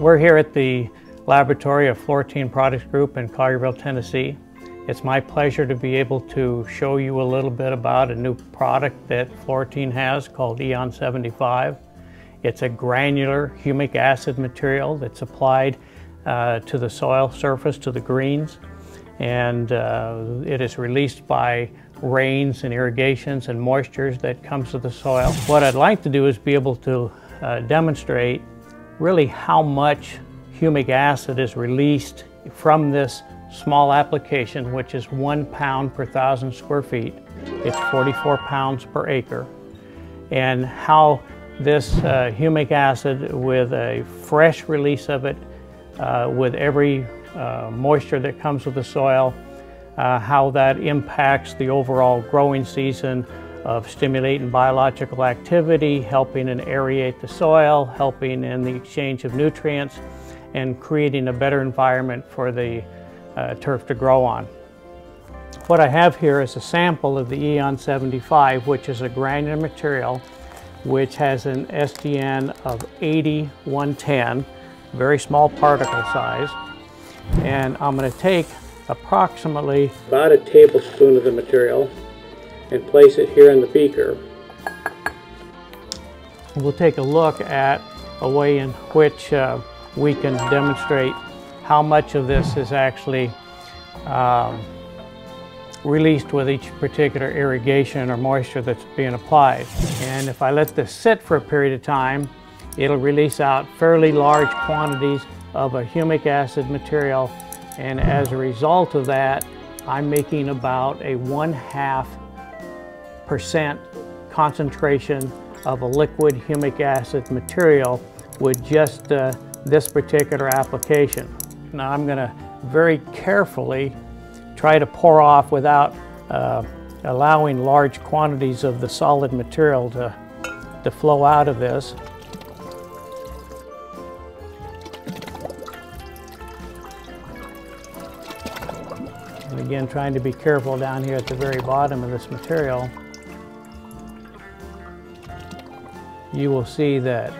We're here at the laboratory of Fluorotene Products Group in Collierville, Tennessee. It's my pleasure to be able to show you a little bit about a new product that Fluorotene has called Eon 75. It's a granular humic acid material that's applied to the soil surface, to the greens, and it is released by rains and irrigations and moistures that comes to the soil. What I'd like to do is be able to demonstrate really how much humic acid is released from this small application, which is 1 pound per 1,000 square feet. It's 44 pounds per acre. And how this humic acid, with a fresh release of it, with every moisture that comes with the soil, how that impacts the overall growing season of stimulating biological activity, helping and aerate the soil, helping in the exchange of nutrients, and creating a better environment for the turf to grow on. What I have here is a sample of the Eon 75, which is a granular material which has an SDN of 80-110, very small particle size. And I'm going to take approximately about a tablespoon of the material and place it here in the beaker. We'll take a look at a way in which we can demonstrate how much of this is actually released with each particular irrigation or moisture that's being applied. And if I let this sit for a period of time, it'll release out fairly large quantities of a humic acid material, and as a result of that, I'm making about a 0.5% concentration of a liquid humic acid material with just this particular application. Now I'm going to very carefully try to pour off without allowing large quantities of the solid material to flow out of this. And again, trying to be careful down here at the very bottom of this material. You will see that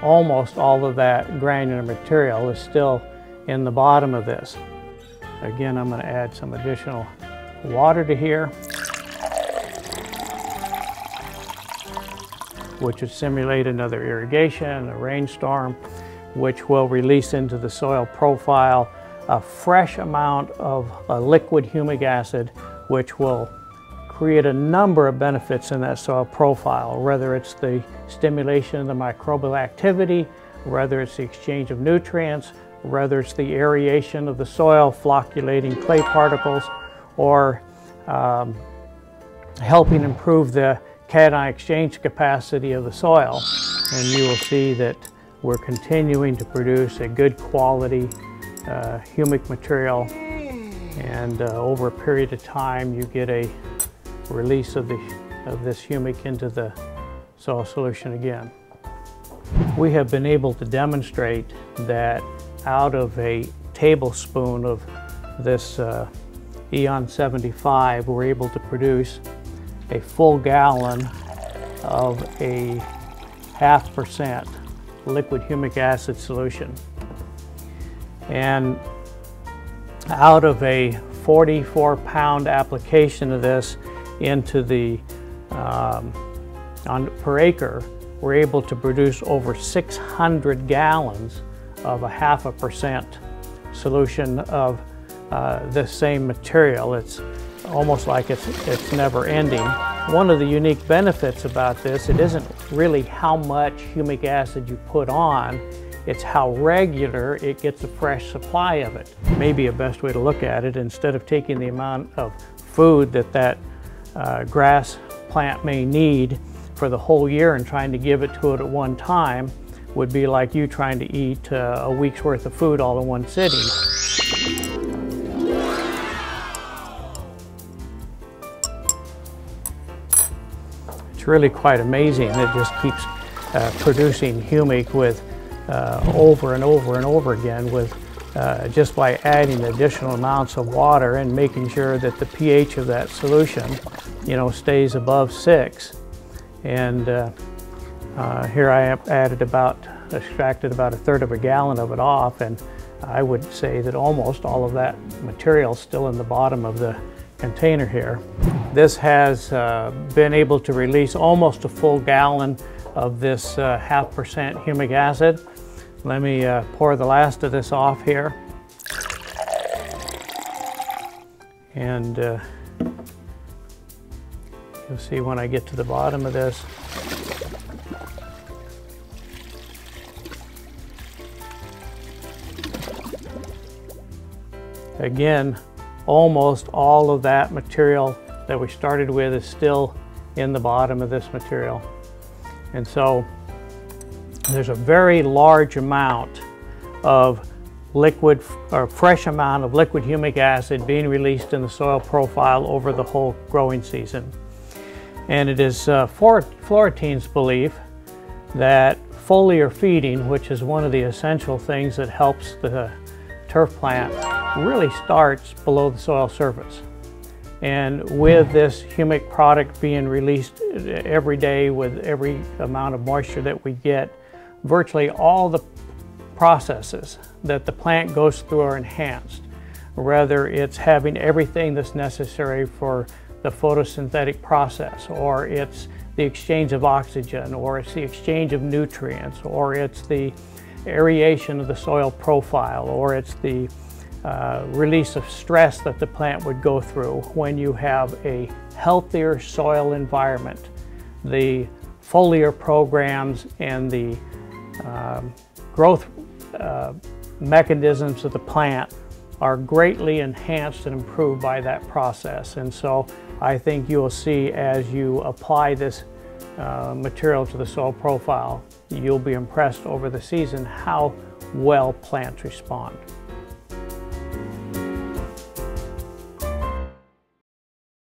almost all of that granular material is still in the bottom of this. Again, I'm going to add some additional water to here, which would simulate another irrigation, a rainstorm, which will release into the soil profile a fresh amount of a liquid humic acid, which will create a number of benefits in that soil profile, whether it's the stimulation of the microbial activity, whether it's the exchange of nutrients, whether it's the aeration of the soil, flocculating clay particles, or helping improve the cation exchange capacity of the soil. And you will see that we're continuing to produce a good quality humic material, and over a period of time you get a release of this humic into the soil solution again. We have been able to demonstrate that out of a tablespoon of this Eon 75, we're able to produce a full gallon of a 0.5% liquid humic acid solution. And out of a 44-pound application of this into the per acre, we're able to produce over 600 gallons of a 0.5% solution of this same material. It's almost like it's never ending. One of the unique benefits about this, it isn't really how much humic acid you put on, it's how regular it gets a fresh supply of it. Maybe a best way to look at it, instead of taking the amount of food that grass plant may need for the whole year and trying to give it to it at one time, would be like you trying to eat a week's worth of food all in one sitting. It's really quite amazing. It just keeps producing humic with over and over and over again, with just by adding additional amounts of water and making sure that the pH of that solution, stays above 6. And here I have added about extracted about 1/3 of a gallon of it off, and I would say that almost all of that material is still in the bottom of the container here. This has been able to release almost a full gallon of this 0.5% humic acid. Let me pour the last of this off here. And you'll see when I get to the bottom of this. Again, almost all of that material that we started with is still in the bottom of this material. And so there's a very large amount of liquid or fresh amount of liquid humic acid being released in the soil profile over the whole growing season. And it is Floratene's belief that foliar feeding, which is one of the essential things that helps the turf plant, really starts below the soil surface. And with this humic product being released every day with every amount of moisture that we get, virtually all the processes that the plant goes through are enhanced. Whether it's having everything that's necessary for the photosynthetic process, or it's the exchange of oxygen, or it's the exchange of nutrients, or it's the aeration of the soil profile, or it's the release of stress that the plant would go through. When you have a healthier soil environment, the foliar programs and the growth mechanisms of the plant are greatly enhanced and improved by that process. And so I think you'll see, as you apply this material to the soil profile, you'll be impressed over the season how well plants respond.